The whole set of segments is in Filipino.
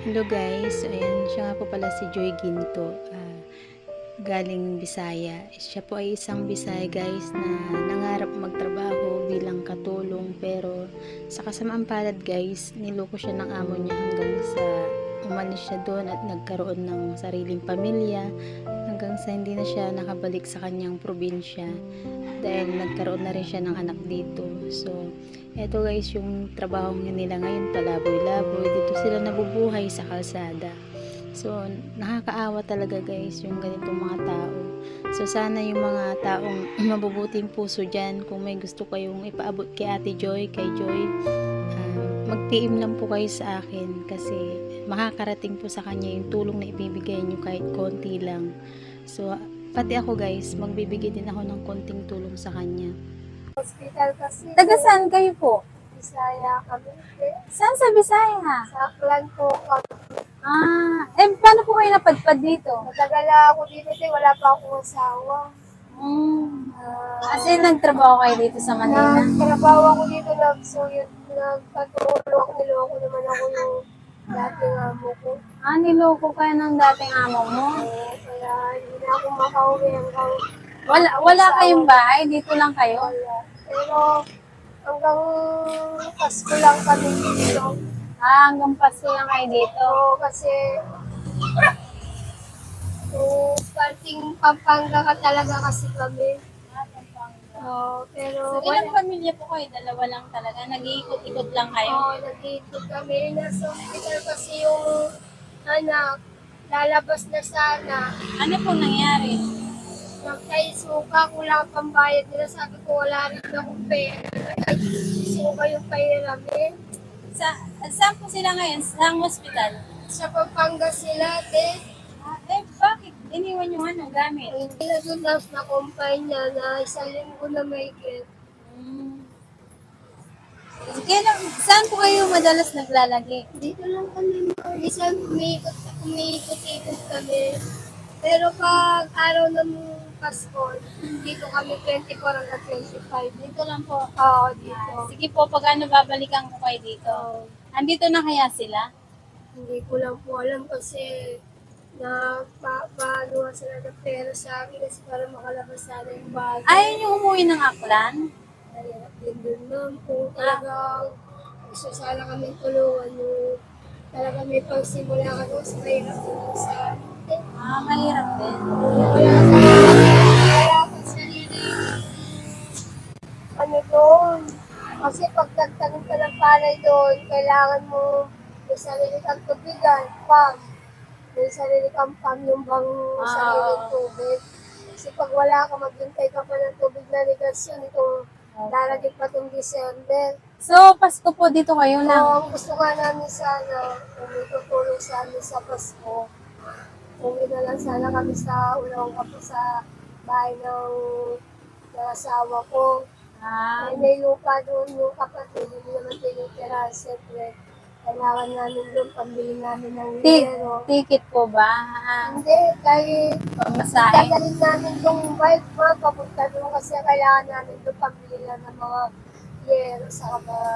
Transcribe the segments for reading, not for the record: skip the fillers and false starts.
Hello guys, so ayan, siya nga po pala si Joy Ginto, galing Bisaya. Siya po ay isang Bisaya guys na nangarap magtrabaho bilang katulong, pero sa kasamaang palad guys, niloko siya ng amo niya hanggang sa umalis siya doon at nagkaroon ng sariling pamilya hanggang sa hindi na siya nakabalik sa kanyang probinsya dahil nagkaroon na rin siya ng anak dito. So eto guys, yung trabaho nila ngayon, palaboy-laboy. Dito sila nabubuhay sa kalsada. So, nakakaawa talaga guys yung ganitong mga tao. So, sana yung mga taong mabubuting puso dyan, kung may gusto kayong ipaabot kay Ate Joy, kay Joy, mag-PM lang po kayo sa akin kasi makakarating po sa kanya yung tulong na ibibigay nyo kahit konti lang. So, pati ako guys, magbibigay din ako ng konting tulong sa kanya. Hospital kasi. Taga saan kayo po? Bisaya kami. Saan sa Bisaya? Sa Aklan po kami. Paano po kayo napadpad dito? Matagal ako dito kasi wala pa akong asawa. As in, nagtrabaho kayo dito sa Manila? Nagtrabaho ako dito, nagpatulong ako, niloko naman ako yung dating amo ko. Niloko kayo ng dating amo mo? Kaya hindi na ako makauwi hanggang Wala kayong bahay? Dito lang kayo? wala. Pero hanggang Pasko lang kami dito. Hanggang Pasko lang kayo dito? Oo, kasi parting Pampanga ka talaga kasi kami. Pero So, ilang pamilya po kayo? Dalawa lang talaga? Nag-iikot-ikot lang kayo? nag-iikot kami. Nasa hospital kasi yung anak, lalabas na sana. Ano po nangyari? Nagkaisuka, kulang pambayad nila. Sabi ko, wala rin akong pera. Isuka yung pairamin. Saan po sila ngayon? Saan hospital? Sa Pampanga sila, Bakit? Iniwan yung gamit? hindi na doon na kumpanya na isang linggo na may get. Saan po kayo madalas naglalagi? Dito lang kami, isang umiikot-ikot kami. Pero pag araw ng Pasko, dito kami 24 hanggang 25. Dito lang po. Oo, dito. Sige po, pag babalikan ko kayo dito. Andito na kaya sila? Hindi ko lang po alam kasi paano sila ng pera sa akin kasi para makalabas sana yung bago. Ayaw niyo umuwi ng Aklan? Mahirap din dun ma'am. Kung talagang gusto sana kami tulungan yung talagang may pagsimula ka doon sa mahirap din sa akin. Mahirap din. Wala kang sarili. Ano doon? Kasi pag nagtanim ka ng palay doon, kailangan mo may sarili kang tubigan, pump. May sarili kang pump yung bang sariling tubig. Kasi pag wala ka, maghintay ka pa ng tubig na negasyon, itong daragin pa itong December. So, Pasko po dito kayo So, lang? ang gusto nga namin sana, kung may tutulong sa amin sa Pasko, uwi na lang sana kami sa unang kapo sa bahay ng asawa ko. May lupa doon yung kapatid, hindi naman tinitira. Siyempre, kailangan namin doon, pambili namin ng lero. Ticket po ba? Hindi, kahit Pamasahe? dadalhin namin yung bike papunta doon kasi kailangan namin doon pambili lang ng mga lero sa mga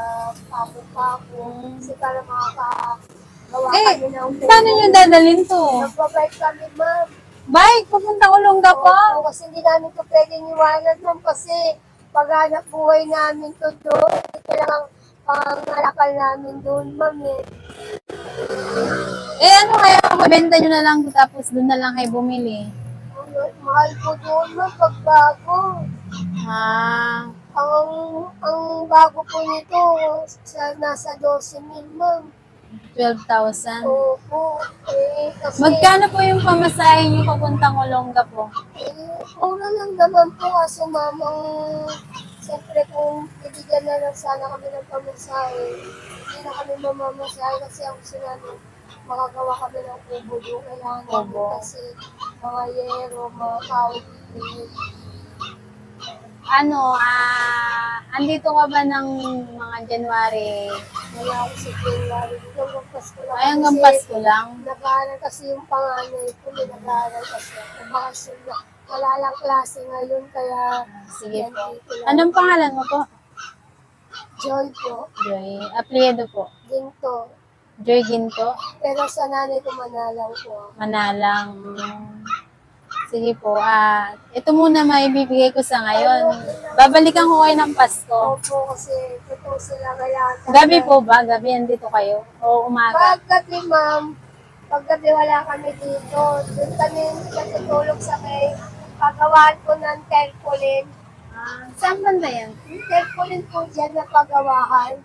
papo-papo. Kasi para makakagawa kami ng Paano nyo dadalhin to? Nagpabike kami, ma'am. Bike, papunta Olongapo? Oo, kasi hindi namin ito pwedeng iwanan, ma'am, kasi paghanap buhay namin to doon. Kailangan pangalakan namin doon, ma'am, eh. Ano kaya kung benta nyo na lang tapos doon na lang kayo bumili? Mahal po doon, ma'am, pagbago. Ang bago po nito, nasa 12,000, ma'am. 12,000. Opo. Kasi, Magkano po yung pamasahe nyo papuntang Olongapo? una lang naman po, kaso mamang, siyempre kung bibigyan na lang sana kami ng pamasahe, hindi na kami mamamasahe kasi ang gusto namin, makagawa kami ng kubo doon. Kailangan namin Kubo. kasi mga yero, mga kawit. Andito ka ba ng mga January? Wala ako sa January. Hanggang Pasko lang. Ay, hanggang Pasko lang? Nag-aaral kasi yung panganay ko. Nag-aaral kasi ako. Bakasyon na. Wala lang klase ngayon, kaya Sige po. nandito lang. Anong pangalan mo po? Joy po. Joy. Apelyido po. Ginto. Joy Ginto? Pero sa nanay ko manalang po. Manalang. Sige po. Ito muna maibibigay ko sa ngayon. Babalikan ko kayo ng Pasko. Opo, kasi totoo sila kailangan Gabi po ba? Gabi andito kayo? O umaga? Paggabi, ma'am, paggabi wala kami dito. Doon kami natutulog sa may pagawaan ko ng terpolin. Saan banda yan? Yung terpolin po dyan na pagawahan.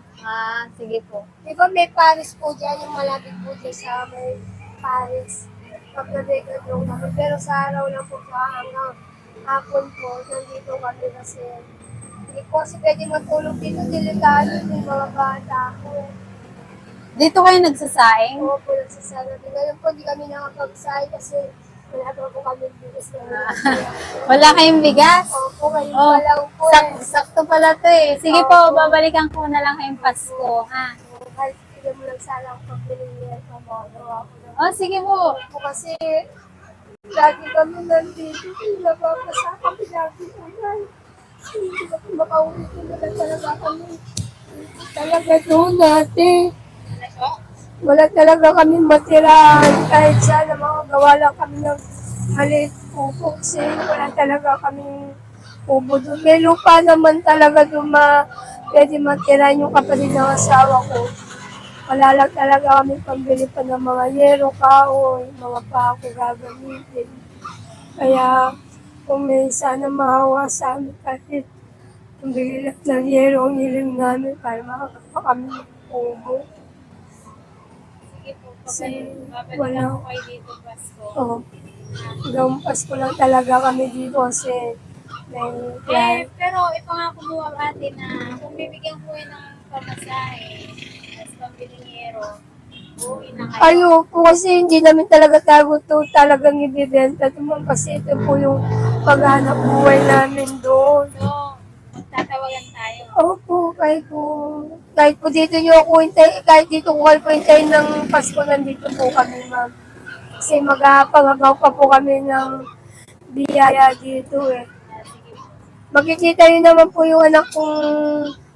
Sige po. Di ba may Paris po dyan, yung malapit po dyan sa may Paris. Paggabi ka doon kami. Pero sa araw lang po hanggang hapon po, nandito kami kasi hindi po kasi pwede matulog dito. Delikado yung mga bata ko. Dito kayo nagsasaing? Oo po, nagsasalabi. Ngayon po, di kami nakapag-sign kasi wala pa po kami bigas na Wala kayong bigas? Opo, ngayon Oh, pa lang po eh. Sakto pala to eh. Sige po, babalikan ko na lang kayong Pasko. Ha? Kahit hindi mo lang sana ang pagbiling niya sa magawa ko na. Oh, sige po. Opo, kasi lagi kami nandito. Napapasa kami lagi po yan. Hindi na po makauwi ko na talaga kami. Talaga doon natin. Wala talaga kami matirahan kahit sana makagawa lang kami ng maliit upo kasi wala talaga kami ubo doon. May lupa naman talaga doon pwede matirahan yung kapatid ng asawa ko. Wala lang talaga kami pambili pa ng mga yero, kahoy, mga pako gagamitin. Kaya kung may sana mahawa sa amin kahit pambili lang ng yero ang hiling namin para makakapa kami ng ubo. Sige po, Babalikan babalikan ko ko kayo dito Pasko. Oo. Hanggang Pasko lang talaga kami dito kasi may plan. Pero ipangako mo ate na kung bibigyan ko kayo ng pamasahe, tapos pambilinyero, uuwi na kayo. Ayoko kasi hindi namin talaga talagang ibibenta. Tumang kasi ito po yung paghanap buhay namin doon. So, magtatawagan tayo. Opo, kahit po dito nyo ako hintay, kahit dito ko kayo po hintayin ng Pasko, nandito po kami, ma'am. Kasi magpapagaw pa po kami ng biyaya dito eh. Sige po. Makikita nyo naman po yung anak kong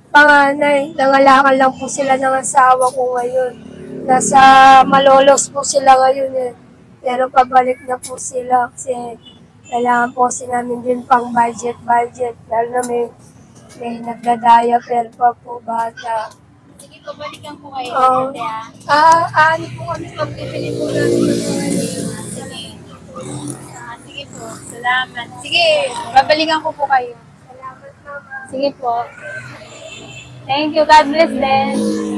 panganay. Nangalakal lang po sila ng asawa ko ngayon. Nasa Malolos po sila ngayon eh. Pero pabalik na po sila kasi kailangan po sila namin din pang budget. Lalo na may nagdadaya pa po bata. Sige po, balikan ko kayo. Oo. Ate, Ano po kami pagpipili po namin ng mga Sige. Sige po, salamat. Sige, babalikan ko po kayo. Salamat, mama. Sige po. Thank you. God bless din.